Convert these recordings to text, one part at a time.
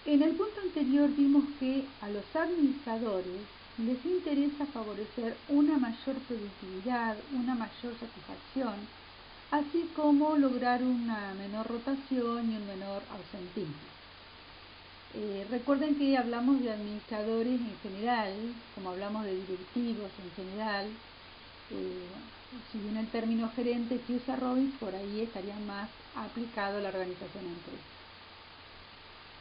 En el punto anterior vimos que a los administradores les interesa favorecer una mayor productividad, una mayor satisfacción, así como lograr una menor rotación y un menor ausentismo. Recuerden que hablamos de administradores en general, como hablamos de directivos en general. Si bien el término gerente que usa Robbins, por ahí estaría más aplicado a la organización empresa.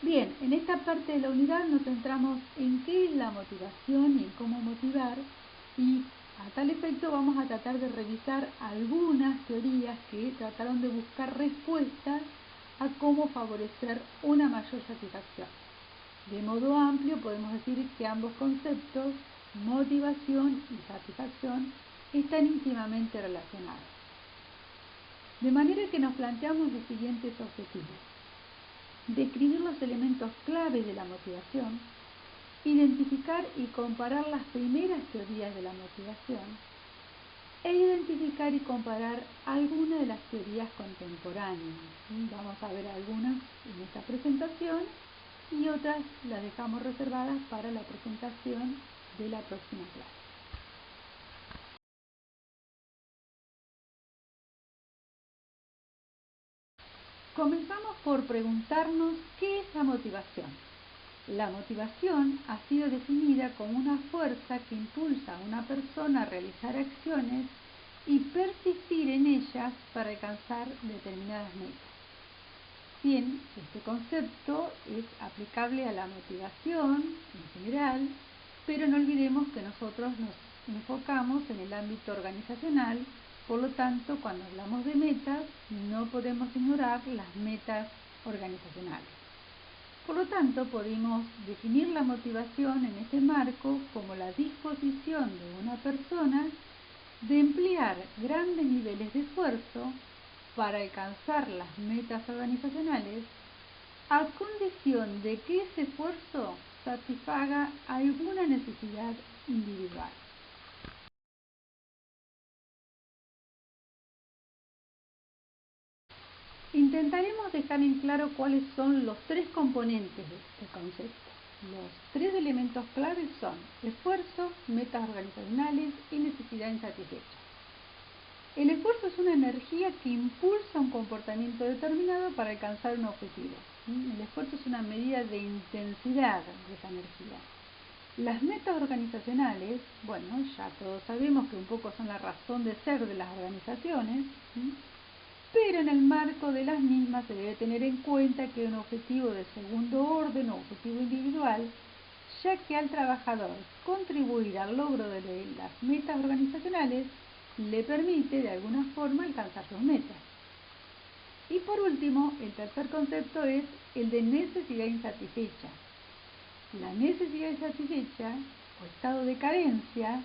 Bien, en esta parte de la unidad nos centramos en qué es la motivación y en cómo motivar, y a tal efecto vamos a tratar de revisar algunas teorías que trataron de buscar respuestas a cómo favorecer una mayor satisfacción. De modo amplio podemos decir que ambos conceptos, motivación y satisfacción, están íntimamente relacionados. De manera que nos planteamos los siguientes objetivos: describir los elementos claves de la motivación, identificar y comparar las primeras teorías de la motivación, e identificar y comparar algunas de las teorías contemporáneas. Vamos a ver algunas en esta presentación y otras las dejamos reservadas para la presentación de la próxima clase. Comenzamos por preguntarnos qué es la motivación. La motivación ha sido definida como una fuerza que impulsa a una persona a realizar acciones y persistir en ellas para alcanzar determinadas metas. Bien, este concepto es aplicable a la motivación en general, pero no olvidemos que nosotros nos enfocamos en el ámbito organizacional. Por lo tanto, cuando hablamos de metas, no podemos ignorar las metas organizacionales. Por lo tanto, podemos definir la motivación en este marco como la disposición de una persona de emplear grandes niveles de esfuerzo para alcanzar las metas organizacionales, a condición de que ese esfuerzo satisfaga alguna necesidad individual. Intentaremos dejar en claro cuáles son los tres componentes de este concepto. Los tres elementos claves son esfuerzo, metas organizacionales y necesidad insatisfecha. El esfuerzo es una energía que impulsa un comportamiento determinado para alcanzar un objetivo. El esfuerzo es una medida de intensidad de esa energía. Las metas organizacionales, bueno, ya todos sabemos que un poco son la razón de ser de las organizaciones, pero en el marco de las mismas se debe tener en cuenta que un objetivo de segundo orden o objetivo individual, ya que al trabajador contribuir al logro de las metas organizacionales le permite de alguna forma alcanzar sus metas. Y por último, el tercer concepto es el de necesidad insatisfecha. La necesidad insatisfecha o estado de carencia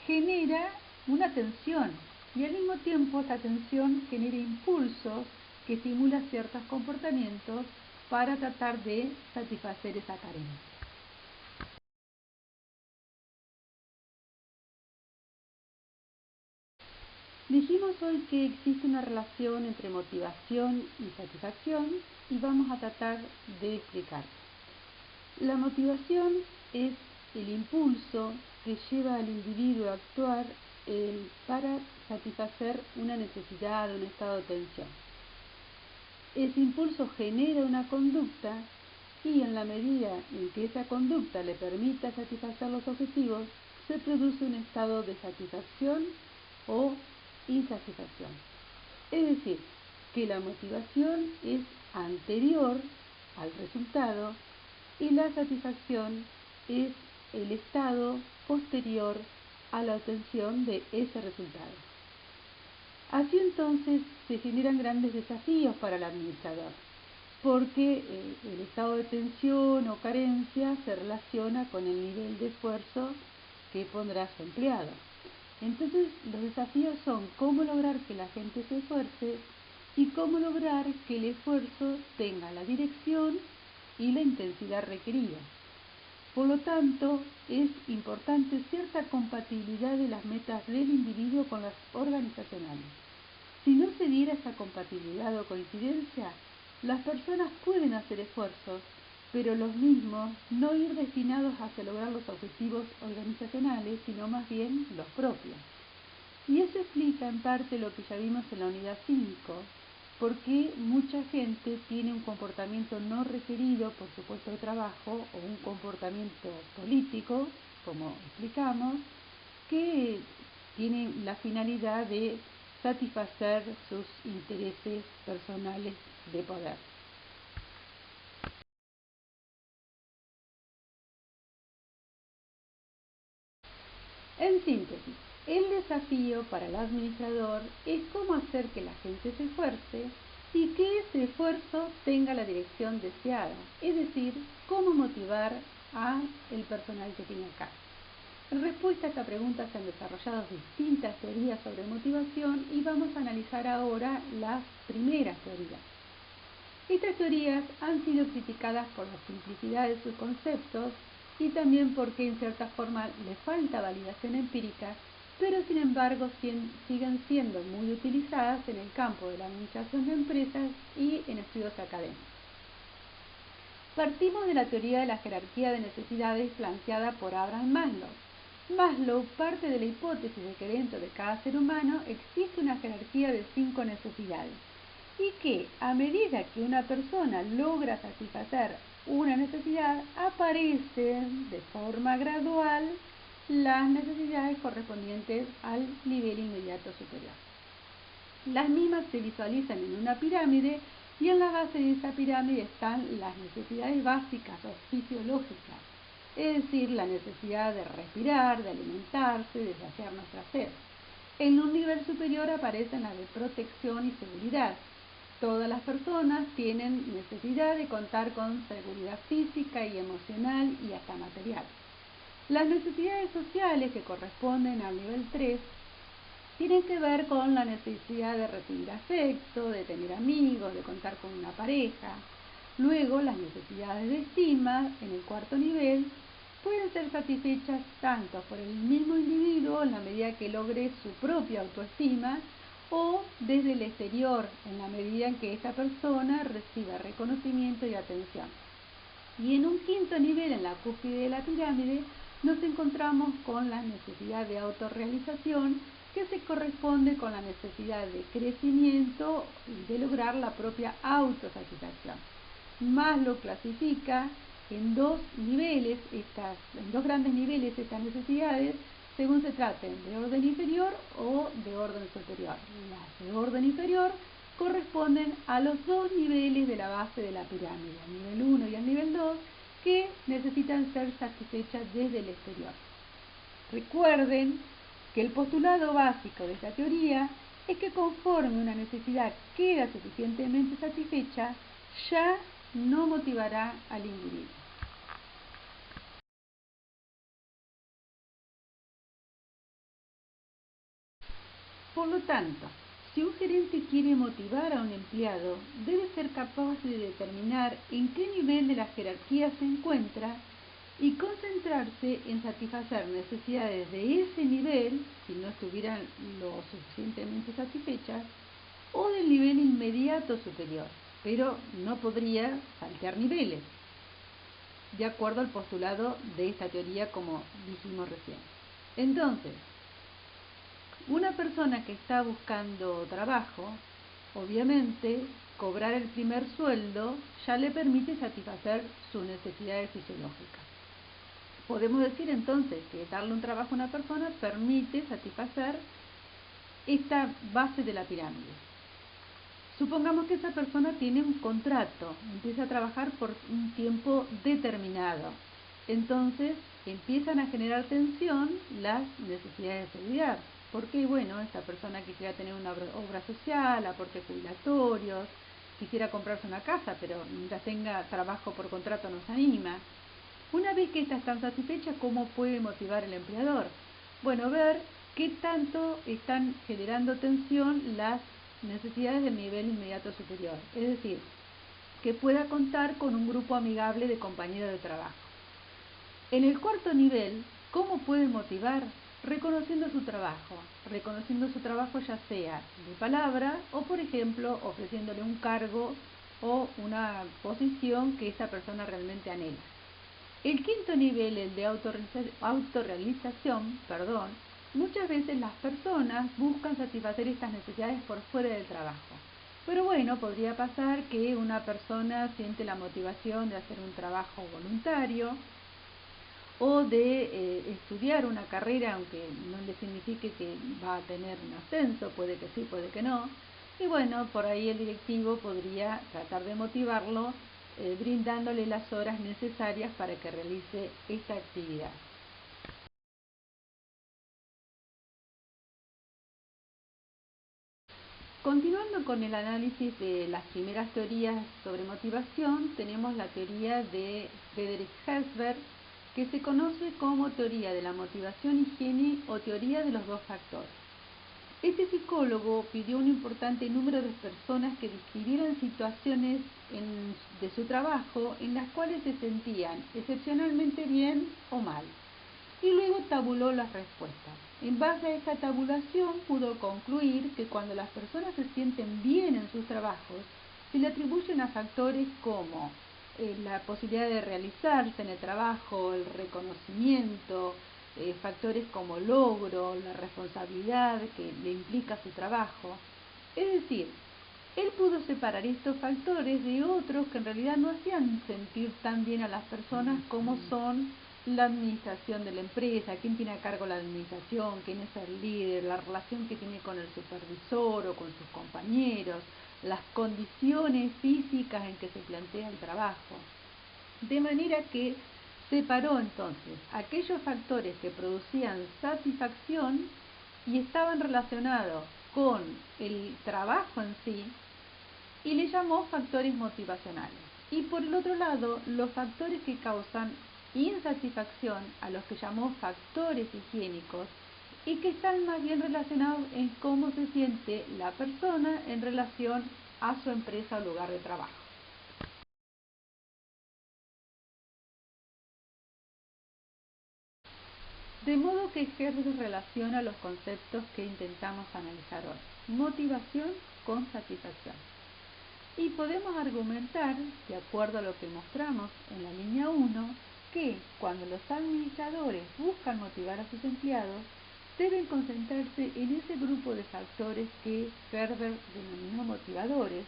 genera una tensión, y al mismo tiempo esta tensión genera impulsos que estimulan ciertos comportamientos para tratar de satisfacer esa carencia. Dijimos hoy que existe una relación entre motivación y satisfacción, y vamos a tratar de explicar. La motivación es el impulso que lleva al individuo a actuar para satisfacer una necesidad, un estado de tensión. Ese impulso genera una conducta, y en la medida en que esa conducta le permita satisfacer los objetivos, se produce un estado de satisfacción o insatisfacción. Es decir, que la motivación es anterior al resultado y la satisfacción es el estado posterior a la obtención de ese resultado. Así entonces se generan grandes desafíos para el administrador, porque el estado de tensión o carencia se relaciona con el nivel de esfuerzo que pondrá su empleado. Entonces los desafíos son cómo lograr que la gente se esfuerce y cómo lograr que el esfuerzo tenga la dirección y la intensidad requerida. Por lo tanto, es importante cierta compatibilidad de las metas del individuo con las organizacionales. Si no se diera esa compatibilidad o coincidencia, las personas pueden hacer esfuerzos, pero los mismos no ir destinados hacia lograr los objetivos organizacionales, sino más bien los propios. Y eso explica en parte lo que ya vimos en la unidad 5, porque mucha gente tiene un comportamiento no requerido por su puesto de trabajo o un comportamiento político, como explicamos, que tiene la finalidad de satisfacer sus intereses personales de poder. En síntesis, el desafío para el administrador es cómo hacer que la gente se esfuerce y que ese esfuerzo tenga la dirección deseada, es decir, cómo motivar al personal que tiene a cargo. En respuesta a esta pregunta se han desarrollado distintas teorías sobre motivación y vamos a analizar ahora las primeras teorías. Estas teorías han sido criticadas por la simplicidad de sus conceptos y también porque en cierta forma les falta validación empírica, pero sin embargo siguen siendo muy utilizadas en el campo de la administración de empresas y en estudios académicos. Partimos de la teoría de la jerarquía de necesidades planteada por Abraham Maslow. Maslow parte de la hipótesis de que dentro de cada ser humano existe una jerarquía de 5 necesidades y que a medida que una persona logra satisfacer una necesidad, aparecen de forma gradual las necesidades correspondientes al nivel inmediato superior. Las mismas se visualizan en una pirámide y en la base de esa pirámide están las necesidades básicas o fisiológicas, es decir, la necesidad de respirar, de alimentarse, de saciar nuestra sed. En un nivel superior aparecen las de protección y seguridad. Todas las personas tienen necesidad de contar con seguridad física y emocional y hasta material. Las necesidades sociales que corresponden al nivel 3 tienen que ver con la necesidad de recibir afecto, de tener amigos, de contar con una pareja. Luego, las necesidades de estima, en el cuarto nivel, pueden ser satisfechas tanto por el mismo individuo en la medida que logre su propia autoestima o desde el exterior en la medida en que esta persona reciba reconocimiento y atención. Y en un quinto nivel, en la cúspide de la pirámide, nos encontramos con la necesidad de autorrealización, que se corresponde con la necesidad de crecimiento y de lograr la propia autosatisfacción. Maslow clasifica en dos grandes niveles estas necesidades, según se traten de orden inferior o de orden superior. Las de orden inferior corresponden a los dos niveles de la base de la pirámide, el nivel 1 y el nivel 2, que necesitan ser satisfechas desde el exterior. Recuerden que el postulado básico de esta teoría es que conforme una necesidad queda suficientemente satisfecha, ya no motivará al individuo. Por lo tanto, si un gerente quiere motivar a un empleado, debe ser capaz de determinar en qué nivel de la jerarquía se encuentra y concentrarse en satisfacer necesidades de ese nivel, si no estuvieran lo suficientemente satisfechas, o del nivel inmediato superior, pero no podría saltear niveles, de acuerdo al postulado de esta teoría como dijimos recién. Entonces, una persona que está buscando trabajo, obviamente, cobrar el primer sueldo ya le permite satisfacer sus necesidades fisiológicas. Podemos decir entonces que darle un trabajo a una persona permite satisfacer esta base de la pirámide. Supongamos que esa persona tiene un contrato, empieza a trabajar por un tiempo determinado. Entonces empiezan a generar tensión las necesidades de seguridad. Porque, bueno, esta persona quisiera tener una obra social, aportes jubilatorios, quisiera comprarse una casa, pero mientras tenga trabajo por contrato no se anima. Una vez que estas están satisfechas, ¿cómo puede motivar el empleador? Bueno, ver qué tanto están generando tensión las necesidades del nivel inmediato superior. Es decir, que pueda contar con un grupo amigable de compañeros de trabajo. En el cuarto nivel, ¿cómo puede motivar? Reconociendo su trabajo ya sea de palabra o, por ejemplo, ofreciéndole un cargo o una posición que esa persona realmente anhela. El quinto nivel, el de autorrealización, muchas veces las personas buscan satisfacer estas necesidades por fuera del trabajo. Pero bueno, podría pasar que una persona siente la motivación de hacer un trabajo voluntario o de estudiar una carrera, aunque no le signifique que va a tener un ascenso, puede que sí, puede que no. Y bueno, por ahí el directivo podría tratar de motivarlo brindándole las horas necesarias para que realice esta actividad. Continuando con el análisis de las primeras teorías sobre motivación, tenemos la teoría de Friedrich Herzberg, que se conoce como teoría de la motivación higiene o teoría de los dos factores. Este psicólogo pidió un importante número de personas que describieran situaciones de su trabajo en las cuales se sentían excepcionalmente bien o mal, y luego tabuló las respuestas. En base a esta tabulación pudo concluir que cuando las personas se sienten bien en sus trabajos, se le atribuyen a factores como la posibilidad de realizarse en el trabajo, el reconocimiento, factores como logro, la responsabilidad que le implica su trabajo. Es decir, él pudo separar estos factores de otros que en realidad no hacían sentir tan bien a las personas como son la administración de la empresa, quién tiene a cargo la administración, quién es el líder, la relación que tiene con el supervisor o con sus compañeros, las condiciones físicas en que se plantea el trabajo. De manera que separó entonces aquellos factores que producían satisfacción y estaban relacionados con el trabajo en sí, y le llamó factores motivacionales. Y por el otro lado, los factores que causan insatisfacción, a los que llamó factores higiénicos, y que están más bien relacionados en cómo se siente la persona en relación a su empresa o lugar de trabajo. De modo que Herzberg relaciona los conceptos que intentamos analizar hoy: motivación con satisfacción. Y podemos argumentar, de acuerdo a lo que mostramos en la línea 1, que cuando los administradores buscan motivar a sus empleados, deben concentrarse en ese grupo de factores que Herzberg denominó motivadores,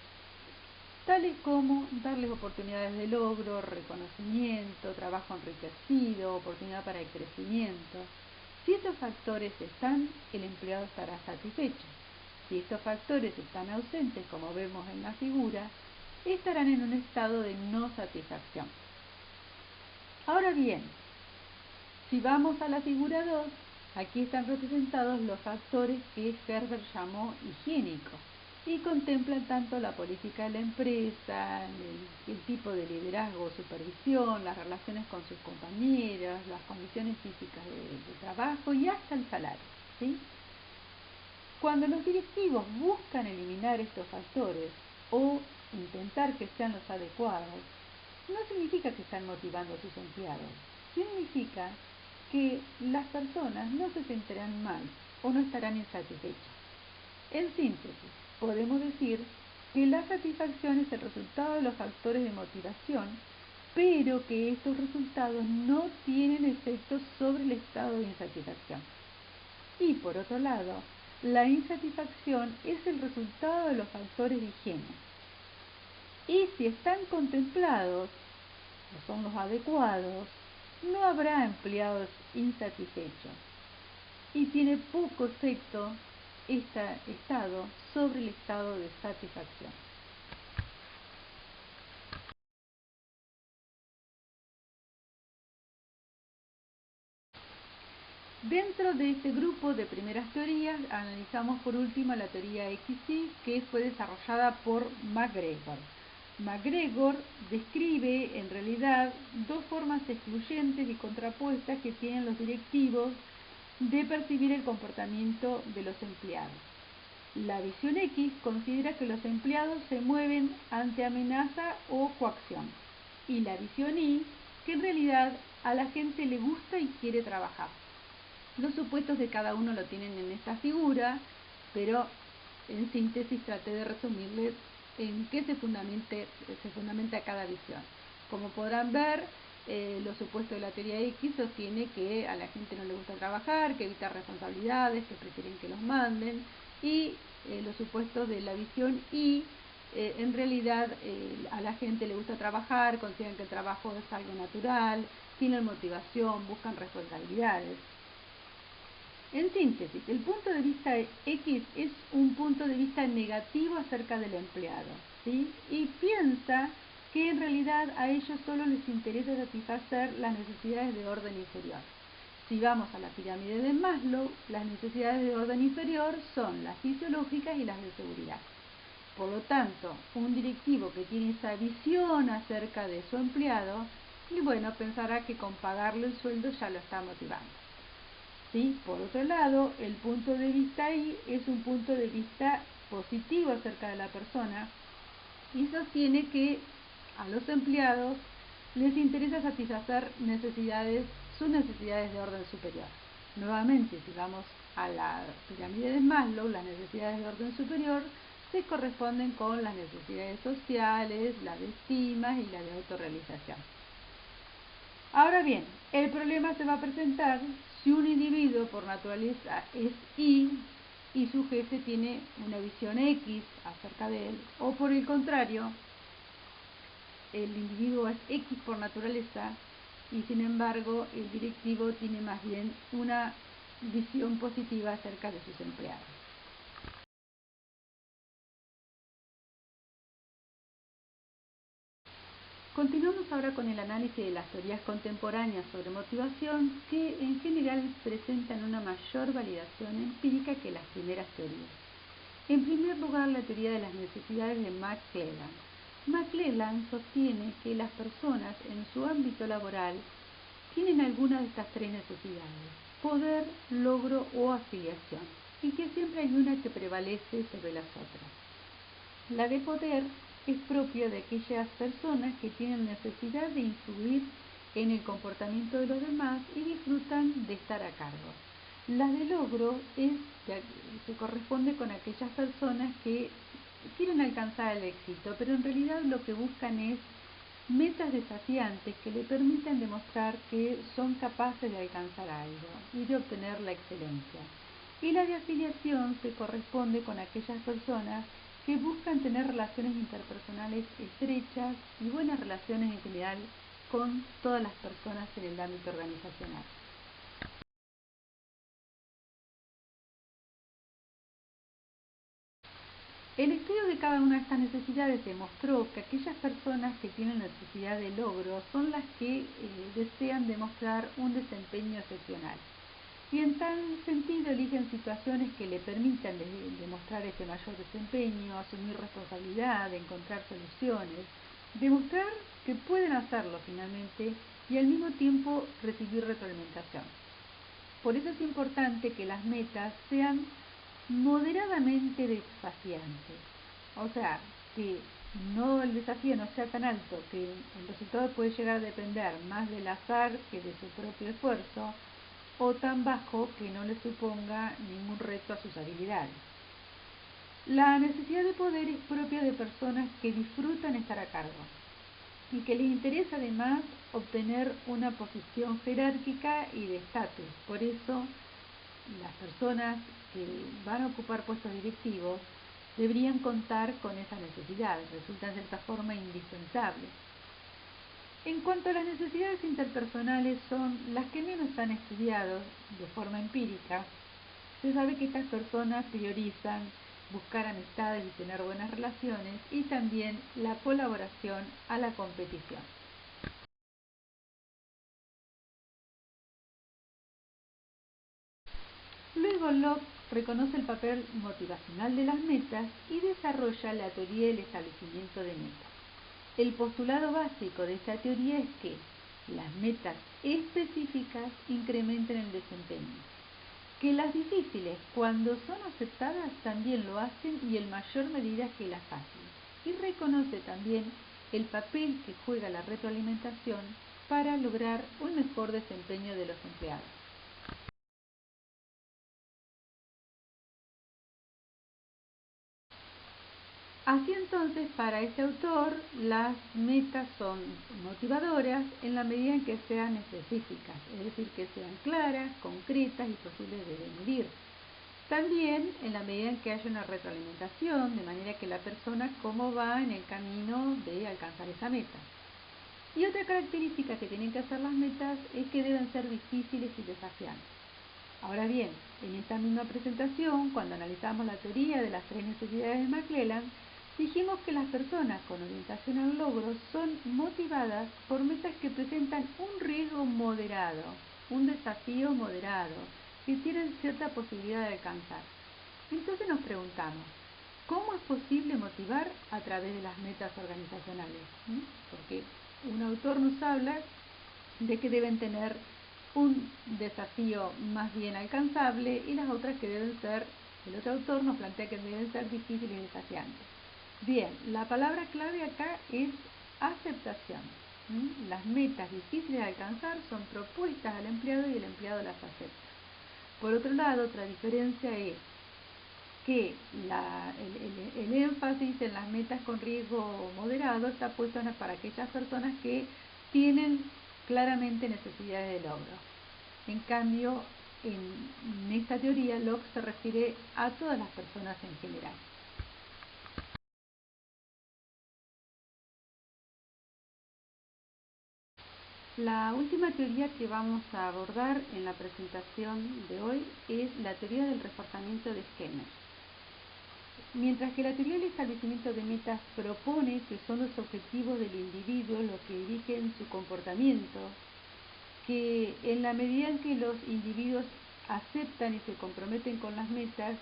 tales como darles oportunidades de logro, reconocimiento, trabajo enriquecido, oportunidad para el crecimiento. Si estos factores están, el empleado estará satisfecho. Si estos factores están ausentes, como vemos en la figura, estarán en un estado de no satisfacción. Ahora bien, si vamos a la figura 2, aquí están representados los factores que Herzberg llamó higiénicos y contemplan tanto la política de la empresa, el tipo de liderazgo o supervisión, las relaciones con sus compañeros, las condiciones físicas de trabajo y hasta el salario, ¿sí? Cuando los directivos buscan eliminar estos factores o intentar que sean los adecuados, no significa que están motivando a sus empleados, significa que las personas no se sentirán mal o no estarán insatisfechas. En síntesis, podemos decir que la satisfacción es el resultado de los factores de motivación, pero que estos resultados no tienen efectos sobre el estado de insatisfacción. Y por otro lado, la insatisfacción es el resultado de los factores de higiene. Y si están contemplados, o son los adecuados, no habrá empleados insatisfechos. Y tiene poco efecto este estado sobre el estado de satisfacción. Dentro de este grupo de primeras teorías, analizamos por último la teoría XY, que fue desarrollada por MacGregor. MacGregor describe en realidad dos formas excluyentes y contrapuestas que tienen los directivos de percibir el comportamiento de los empleados. La visión X considera que los empleados se mueven ante amenaza o coacción, y la visión Y, que en realidad a la gente le gusta y quiere trabajar. Los supuestos de cada uno lo tienen en esta figura, pero en síntesis traté de resumirles en qué se fundamenta cada visión. Como podrán ver, los supuestos de la teoría X sostiene que a la gente no le gusta trabajar, que evita responsabilidades, que prefieren que los manden, y los supuestos de la visión Y, en realidad a la gente le gusta trabajar, consideran que el trabajo es algo natural, tienen motivación, buscan responsabilidades. En síntesis, el punto de vista X es un punto de vista negativo acerca del empleado, ¿sí? Y piensa que en realidad a ellos solo les interesa satisfacer las necesidades de orden inferior. Si vamos a la pirámide de Maslow, las necesidades de orden inferior son las fisiológicas y las de seguridad. Por lo tanto, un directivo que tiene esa visión acerca de su empleado, y bueno, pensará que con pagarle el sueldo ya lo está motivando. ¿Sí? Por otro lado, el punto de vista Y es un punto de vista positivo acerca de la persona y sostiene que a los empleados les interesa satisfacer sus necesidades de orden superior. Nuevamente, si vamos a la pirámide de Maslow, las necesidades de orden superior se corresponden con las necesidades sociales, la de estima y la de autorrealización. Ahora bien, el problema se va a presentar si un individuo por naturaleza es y su jefe tiene una visión X acerca de él, o por el contrario, el individuo es X por naturaleza y sin embargo el directivo tiene más bien una visión positiva acerca de sus empleados. Continuamos ahora con el análisis de las teorías contemporáneas sobre motivación que en general presentan una mayor validación empírica que las primeras teorías. En primer lugar, la teoría de las necesidades de McClelland. McClelland sostiene que las personas en su ámbito laboral tienen alguna de estas tres necesidades: poder, logro o afiliación, y que siempre hay una que prevalece sobre las otras. La de poder es propia de aquellas personas que tienen necesidad de influir en el comportamiento de los demás y disfrutan de estar a cargo. La de logro se corresponde con aquellas personas que quieren alcanzar el éxito, pero en realidad lo que buscan es metas desafiantes que le permitan demostrar que son capaces de alcanzar algo y de obtener la excelencia. Y la de afiliación se corresponde con aquellas personas que buscan tener relaciones interpersonales estrechas y buenas relaciones en general con todas las personas en el ámbito organizacional. El estudio de cada una de estas necesidades demostró que aquellas personas que tienen necesidad de logro son las que desean demostrar un desempeño excepcional. Y en tal sentido eligen situaciones que le permitan demostrar ese mayor desempeño, asumir responsabilidad, encontrar soluciones, demostrar que pueden hacerlo finalmente y al mismo tiempo recibir retroalimentación. Por eso es importante que las metas sean moderadamente desafiantes, o sea, que el desafío no sea tan alto que el resultado puede llegar a depender más del azar que de su propio esfuerzo, o tan bajo que no le suponga ningún reto a sus habilidades. La necesidad de poder es propia de personas que disfrutan estar a cargo y que les interesa además obtener una posición jerárquica y de estatus. Por eso, las personas que van a ocupar puestos directivos deberían contar con esa necesidad, resulta de cierta forma indispensable. En cuanto a las necesidades interpersonales, son las que menos han estudiado de forma empírica. Se sabe que estas personas priorizan buscar amistades y tener buenas relaciones y también la colaboración a la competición. Luego Locke reconoce el papel motivacional de las metas y desarrolla la teoría del establecimiento de metas. El postulado básico de esta teoría es que las metas específicas incrementan el desempeño, que las difíciles, cuando son aceptadas, también lo hacen y en mayor medida que las fáciles, y reconoce también el papel que juega la retroalimentación para lograr un mejor desempeño de los empleados. Así entonces, para este autor, las metas son motivadoras en la medida en que sean específicas, es decir, que sean claras, concretas y posibles de medir. También en la medida en que haya una retroalimentación, de manera que la persona cómo va en el camino de alcanzar esa meta. Y otra característica que tienen que hacer las metas es que deben ser difíciles y desafiantes. Ahora bien, en esta misma presentación, cuando analizamos la teoría de las 3 necesidades de McClelland, dijimos que las personas con orientación al logro son motivadas por metas que presentan un riesgo moderado, un desafío moderado, que tienen cierta posibilidad de alcanzar. Entonces nos preguntamos, ¿cómo es posible motivar a través de las metas organizacionales? Porque un autor nos habla de que deben tener un desafío más bien alcanzable y las otras que deben ser, el otro autor nos plantea que deben ser difíciles y desafiantes. Bien, la palabra clave acá es aceptación. Las metas difíciles de alcanzar son propuestas al empleado y el empleado las acepta. Por otro lado, otra diferencia es que el énfasis en las metas con riesgo moderado está puesto para aquellas personas que tienen claramente necesidades de logro. En cambio, en esta teoría, Locke se refiere a todas las personas en general. La última teoría que vamos a abordar en la presentación de hoy es la teoría del reforzamiento de Skinner. Mientras que la teoría del establecimiento de metas propone que son los objetivos del individuo los que dirigen su comportamiento, que en la medida en que los individuos aceptan y se comprometen con las metas,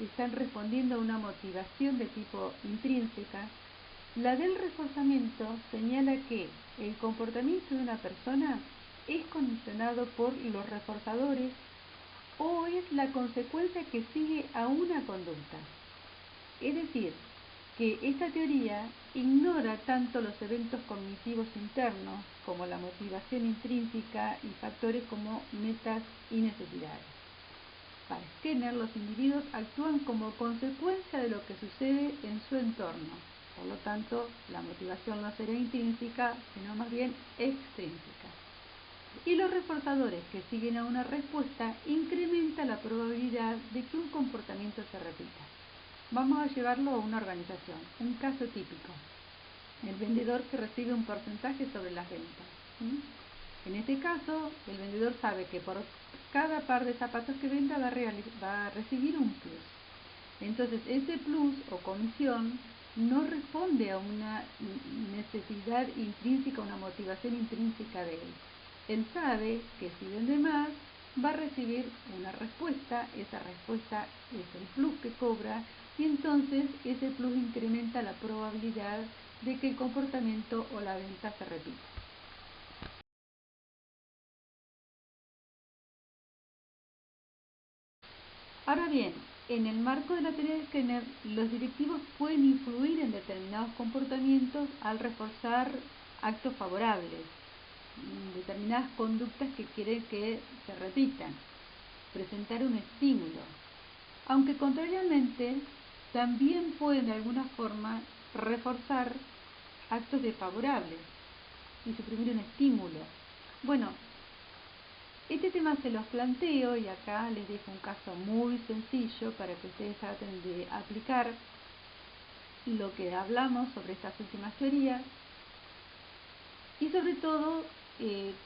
están respondiendo a una motivación de tipo intrínseca, la del reforzamiento señala que el comportamiento de una persona es condicionado por los reforzadores o es la consecuencia que sigue a una conducta. Es decir, que esta teoría ignora tanto los eventos cognitivos internos como la motivación intrínseca y factores como metas y necesidades. Para Skinner, los individuos actúan como consecuencia de lo que sucede en su entorno. Por lo tanto, la motivación no será intrínseca, sino más bien extrínseca. Y los reforzadores que siguen a una respuesta incrementan la probabilidad de que un comportamiento se repita. Vamos a llevarlo a una organización, un caso típico. El vendedor que recibe un porcentaje sobre las ventas. En este caso, el vendedor sabe que por cada par de zapatos que venda va a recibir un plus. Entonces, ese plus o comisión no responde a una necesidad intrínseca, una motivación intrínseca de él. Él sabe que si vende más, va a recibir una respuesta, esa respuesta es el plus que cobra, y entonces ese plus incrementa la probabilidad de que el comportamiento o la venta se repita. Ahora bien, en el marco de la teoría de Skinner, los directivos pueden influir en determinados comportamientos al reforzar actos favorables, determinadas conductas que quieren que se repitan, presentar un estímulo, aunque contrariamente también pueden de alguna forma reforzar actos desfavorables y suprimir un estímulo. Bueno, este tema se los planteo y acá les dejo un caso muy sencillo para que ustedes traten de aplicar lo que hablamos sobre estas últimas teorías y sobre todo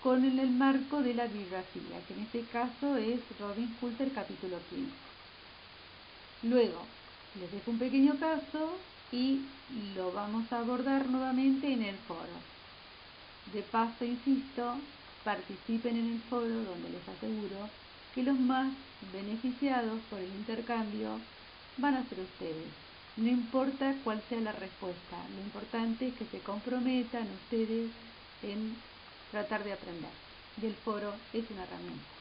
con el marco de la bibliografía, que en este caso es Robin Coulter capítulo 15. Luego, les dejo un pequeño caso y lo vamos a abordar nuevamente en el foro. De paso, insisto, participen en el foro donde les aseguro que los más beneficiados por el intercambio van a ser ustedes. No importa cuál sea la respuesta, lo importante es que se comprometan ustedes en tratar de aprender. Y el foro es una herramienta.